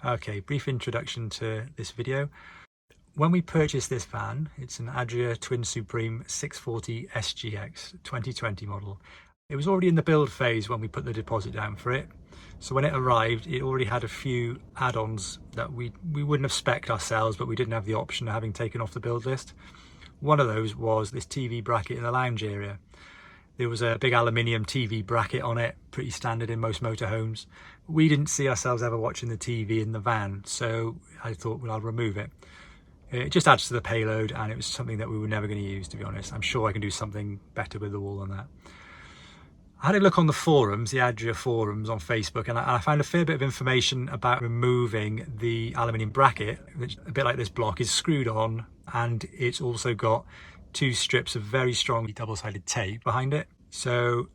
Okay, brief introduction to this video. When we purchased this van, it's an Adria Twin Supreme 640 SGX 2020 model. It was already in the build phase when we put the deposit down for it. So when it arrived, it already had a few add-ons that we wouldn't have spec'd ourselves, but we didn't have the option of having taken off the build list. One of those was this TV bracket in the lounge area. There was a big aluminium TV bracket on it, pretty standard in most motorhomes. We didn't see ourselves ever watching the TV in the van, so I thought, well, I'll remove it. It just adds to the payload, and it was something that we were never going to use, to be honest. I'm sure I can do something better with the wall than that. I had a look on the forums, the Adria forums on Facebook, and I found a fair bit of information about removing the aluminium bracket, which, a bit like this block, is screwed on, and it's also got two strips of very strong double-sided tape behind it. So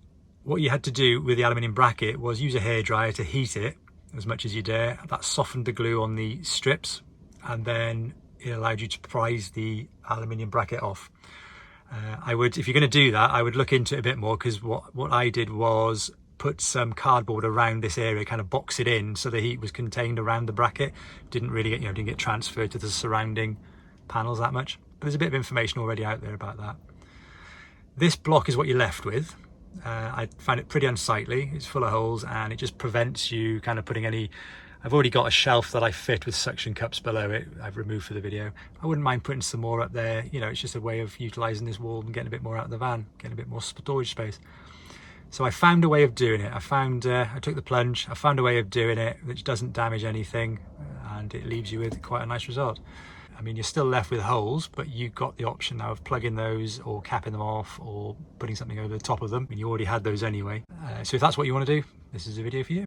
what you had to do with the aluminium bracket was use a hairdryer to heat it as much as you dare. That softened the glue on the strips, and then it allowed you to prise the aluminium bracket off. If you're going to do that, I would look into it a bit more, because what I did was put some cardboard around this area, kind of box it in so the heat was contained around the bracket. Didn't really get, didn't get transferred to the surrounding panels that much. But there's a bit of information already out there about that. This block is what you're left with. I found it pretty unsightly. It's full of holes, and it just prevents you kind of putting any... I've already got a shelf that I fit with suction cups below it, I've removed for the video. I wouldn't mind putting some more up there. It's just a way of utilising this wall and getting a bit more out of the van, getting a bit more storage space. So I found a way of doing it. I took the plunge, I found a way of doing it which doesn't damage anything, and it leaves you with quite a nice result. I mean, you're still left with holes, but you've got the option now of plugging those or capping them off or putting something over the top of them. I mean, you already had those anyway. So if that's what you want to do, this is a video for you.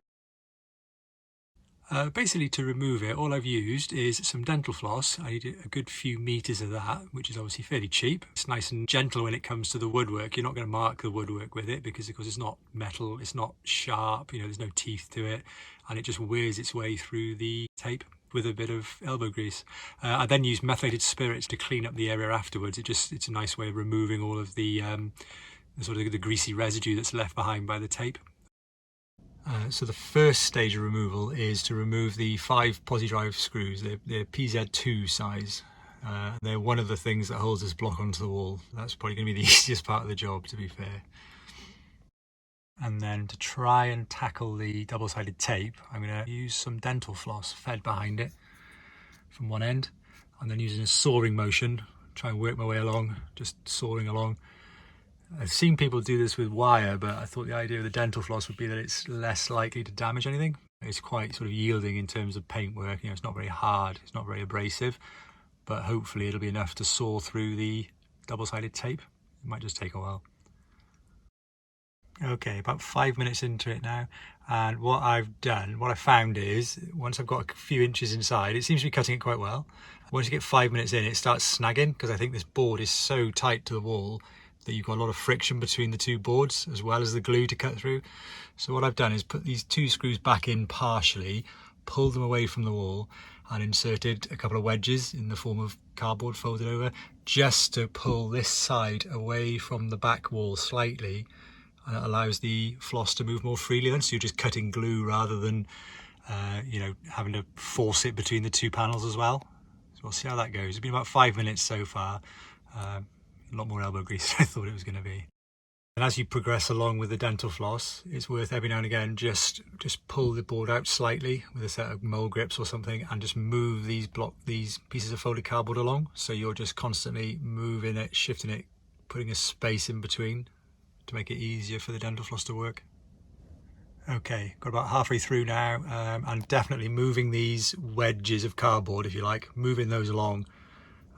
Basically, to remove it, all I've used is some dental floss. I need a good few meters of that, which is obviously fairly cheap. It's nice and gentle when it comes to the woodwork. You're not going to mark the woodwork with it because, of course, it's not metal, it's not sharp, there's no teeth to it, and it just wears its way through the tape with a bit of elbow grease. I then use methylated spirits to clean up the area afterwards. It's a nice way of removing all of the sort of the greasy residue that's left behind by the tape. So the first stage of removal is to remove the 5 posi drive screws. They're PZ2 size. They're one of the things that holds this block onto the wall. That's probably going to be the easiest part of the job, to be fair. And then to try and tackle the double-sided tape, I'm going to use some dental floss fed behind it from one end, and then using a sawing motion, try and work my way along, just sawing along. I've seen people do this with wire, but I thought the idea of the dental floss would be that it's less likely to damage anything. It's quite sort of yielding in terms of paintwork. It's not very hard, it's not very abrasive, but hopefully it'll be enough to saw through the double-sided tape. It might just take a while. Okay, about 5 minutes into it now, and what I found is, once I've got a few inches inside, it seems to be cutting it quite well. Once you get 5 minutes in, it starts snagging, because I think this board is so tight to the wall that you've got a lot of friction between the two boards, as well as the glue to cut through. So what I've done is put these 2 screws back in partially, pulled them away from the wall, and inserted a couple of wedges in the form of cardboard folded over, just to pull this side away from the back wall slightly. And it allows the floss to move more freely then, so you're just cutting glue rather than having to force it between the 2 panels as well. So we'll see how that goes. It's been about 5 minutes so far. A lot more elbow grease than I thought it was going to be. And as you progress along with the dental floss, it's worth every now and again just pull the board out slightly with a set of mole grips or something, and just move these pieces of folded cardboard along, so you're just constantly moving it, shifting it, putting a space in between to make it easier for the dental floss to work. Okay, got about halfway through now, and definitely moving these wedges of cardboard, if you like, moving those along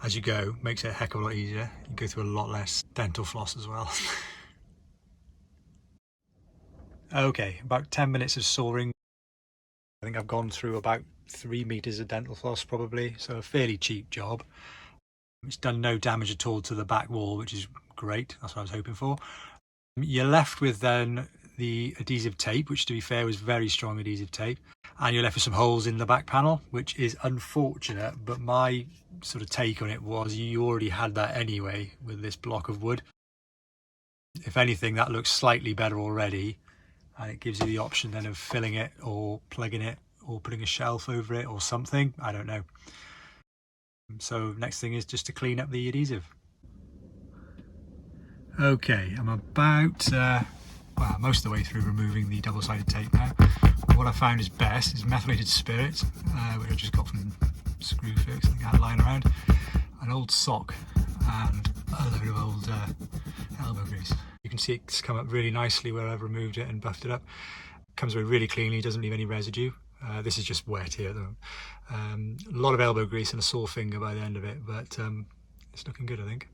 as you go makes it a heck of a lot easier. You go through a lot less dental floss as well. Okay, about 10 minutes of sawing. I think I've gone through about 3 meters of dental floss probably, so a fairly cheap job. It's done no damage at all to the back wall, which is great. That's what I was hoping for. You're left with then the adhesive tape, which to be fair was very strong adhesive tape, and you're left with some holes in the back panel, which is unfortunate, but my sort of take on it was you already had that anyway with this block of wood. If anything, that looks slightly better already, and it gives you the option then of filling it or plugging it or putting a shelf over it or something, I don't know. So next thing is just to clean up the adhesive. Okay, I'm about well, most of the way through removing the double-sided tape now. What I found is best is methylated spirit, which I just got from Screwfix, I think I had lying around, an old sock and a load of old elbow grease. You can see it's come up really nicely where I've removed it and buffed it up. It comes away really cleanly, doesn't leave any residue. This is just wet here though. A lot of elbow grease and a sore finger by the end of it, but it's looking good, I think.